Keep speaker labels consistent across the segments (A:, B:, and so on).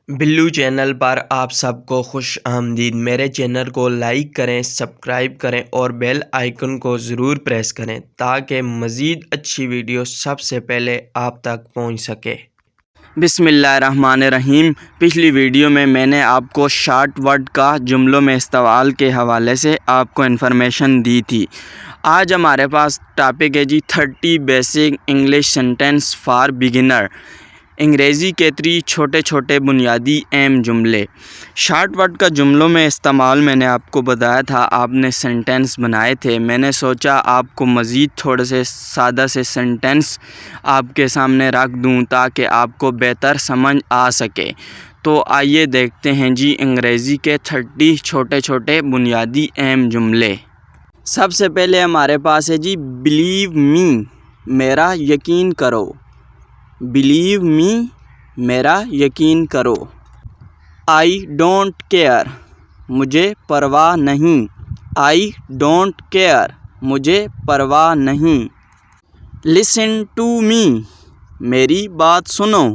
A: بلو channel پر آپ سب کو خوش آمدید۔ میرے چینل کو لائک کریں، سبسکرائب کریں اور بیل آئیکن کو ضرور پریس کریں تاکہ مزید اچھی ویڈیو سب سے پہلے آپ تک پہنچ سکے۔
B: بسم اللہ الرحمن الرحیم۔ پچھلی ویڈیو میں نے آپ کو شارٹ ورڈ کا جملوں میں استعمال کے حوالے سے آپ کو انفارمیشن دی تھی۔ آج ہمارے پاس ٹاپک ہے 30 basic English sentence for beginner, انگریزی کے 3 چھوٹے بنیادی اہم جملے۔ شارٹ ورڈ کا جملوں میں استعمال میں نے آپ کو بتایا تھا، آپ نے سینٹنس بنائے تھے۔ میں نے سوچا آپ کو مزید تھوڑے سے سادہ سے سینٹنس آپ کے سامنے رکھ دوں تاکہ آپ کو بہتر سمجھ آ سکے۔ تو آئیے دیکھتے ہیں انگریزی کے 30 چھوٹے بنیادی اہم جملے۔ سب سے پہلے ہمارے پاس ہے بلیو می، میرا یقین کرو۔ بلیو می، میرا یقین کرو۔ آئی ڈونٹ کیئر، مجھے پرواہ نہیں۔ آئی ڈونٹ کیئر، مجھے پرواہ نہیں۔ لسن ٹو می، میری بات سنو۔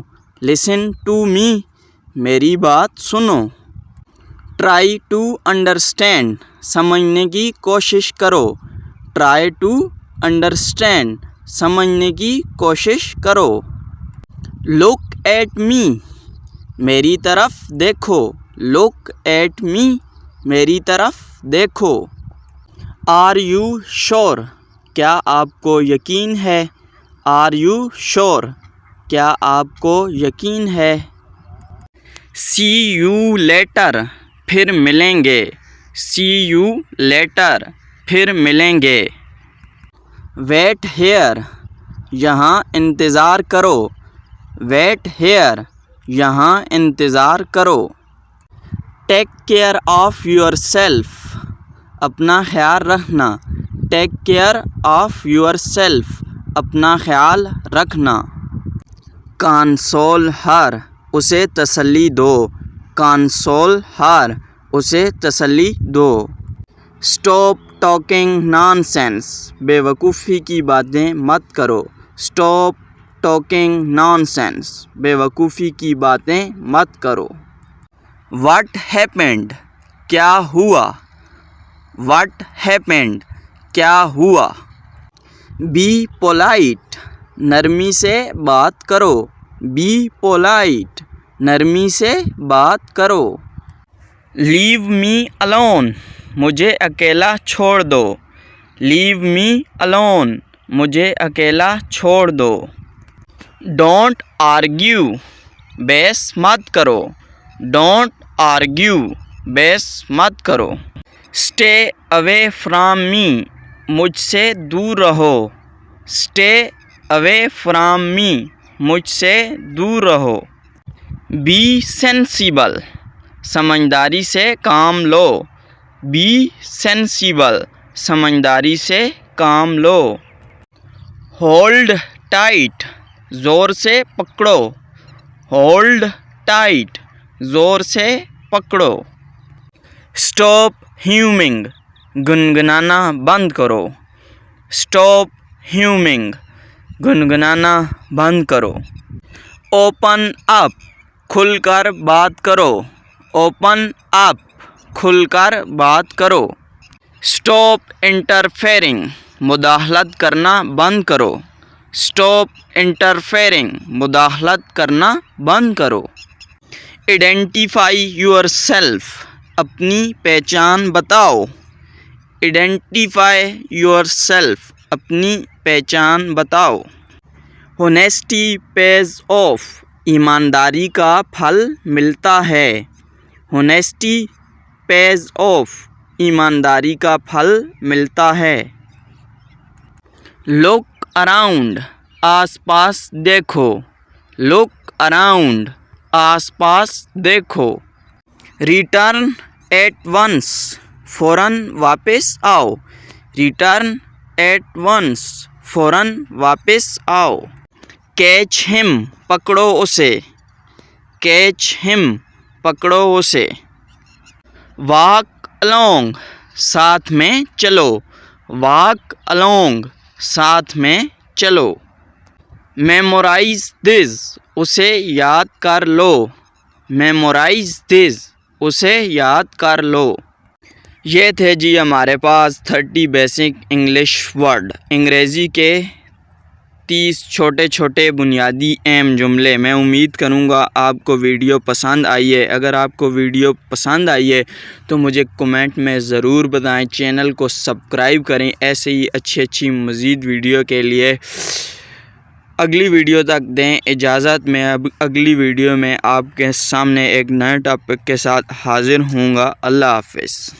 B: لسن ٹو می، میری بات سنو۔ ٹرائی ٹو انڈرسٹینڈ، سمجھنے کی کوشش کرو۔ ٹرائی ٹو انڈرسٹینڈ، سمجھنے کی کوشش کرو۔ لک ایٹ می، میری طرف دیکھو۔ لک ایٹ می، میری طرف دیکھو۔ آر یو شور، کیا آپ کو یقین ہے؟ آر یو شور، کیا آپ کو یقین ہے؟ سی یو لیٹر، پھر ملیں گے۔ سی یو لیٹر، پھر ملیں گے۔ ویٹ ہیئر، یہاں انتظار کرو۔ ویٹ ہیئر، یہاں انتظار کرو۔ Take care of your self, اپنا خیال رکھنا۔ Take care of your self, اپنا خیال رکھنا۔ کانسول ہر، اسے تسلی دو۔ کانسول ہر، اسے تسلی دو۔ اسٹاپ ٹاکنگ نان سینس، بے وقوفی کی باتیں مت کرو۔ اسٹاپ ٹاکنگ نان سینس، بے وقوفی کی باتیں مت کرو۔ واٹ ہیپنڈ، کیا ہوا؟ واٹ ہیپنڈ، کیا ہوا؟ بی پولائٹ، نرمی سے بات کرو۔ بی پولائٹ، نرمی سے بات کرو۔ لیو می الون، مجھے اکیلا چھوڑ دو۔ لیو می الون، مجھے اکیلا چھوڑ دو۔ ڈونٹ آرگیو، بحث مت کرو۔ ڈونٹ آرگیو، بحث مت کرو۔ اسٹے اوے فرام می، مجھ سے دور رہو۔ اسٹے اوے فرام می، مجھ سے دور رہو۔ بی سینسیبل، سمجھداری سے کام لو۔ بی سینسیبل، سمجھداری سے کام لو۔ ہولڈ ٹائٹ، زور سے پکڑو۔ ہولڈ ٹائٹ، زور سے پکڑو۔ اسٹاپ ہیومنگ، گنگنانا بند کرو۔ اسٹاپ ہیومنگ، گنگنانا بند کرو۔ اوپن اپ، کھل کر بات کرو۔ اوپن اپ، کھل کر بات کرو۔ اسٹاپ انٹرفیئرنگ، مداخلت کرنا بند کرو۔ اسٹاپ انٹرفیئرنگ، مداخلت کرنا بند کرو۔ آئیڈینٹیفائی یور سیلف، اپنی پہچان بتاؤ۔ آئیڈینٹیفائی یور سیلف، اپنی پہچان بتاؤ۔ ہونیسٹی پیز آف، ایمانداری کا پھل ملتا ہے۔ ہونیسٹی پیز آف، ایمانداری کا پھل ملتا ہے۔ لک اراؤنڈ، آس پاس دیکھو۔ لک اراؤنڈ، آس پاس دیکھو۔ ریٹرن ایٹ ونس، فوراً واپس آؤ۔ ریٹرن ایٹ ونس، فوراً واپس آؤ۔ کیچ ہم، پکڑو اسے۔ کیچ ہم، پکڑو اسے۔ واک الانگ، ساتھ میں چلو۔ واک الانگ، ساتھ میں چلو۔ میمورائز دس، اسے یاد کر لو۔ میمورائز دس، اسے یاد کر لو۔ یہ تھے جی ہمارے پاس 30 بیسک انگلش ورڈ، انگریزی کے 30 چھوٹے چھوٹے بنیادی اہم جملے۔ میں امید کروں گا آپ کو ویڈیو پسند آئی ہے۔ اگر آپ کو ویڈیو پسند آئی ہے تو مجھے کمنٹ میں ضرور بتائیں، چینل کو سبسکرائب کریں ایسے ہی اچھی مزید ویڈیو کے لیے۔ اگلی ویڈیو تک دیں اجازت، میں اب اگلی ویڈیو میں آپ کے سامنے ایک نئے ٹاپک کے ساتھ حاضر ہوں گا۔ اللہ حافظ۔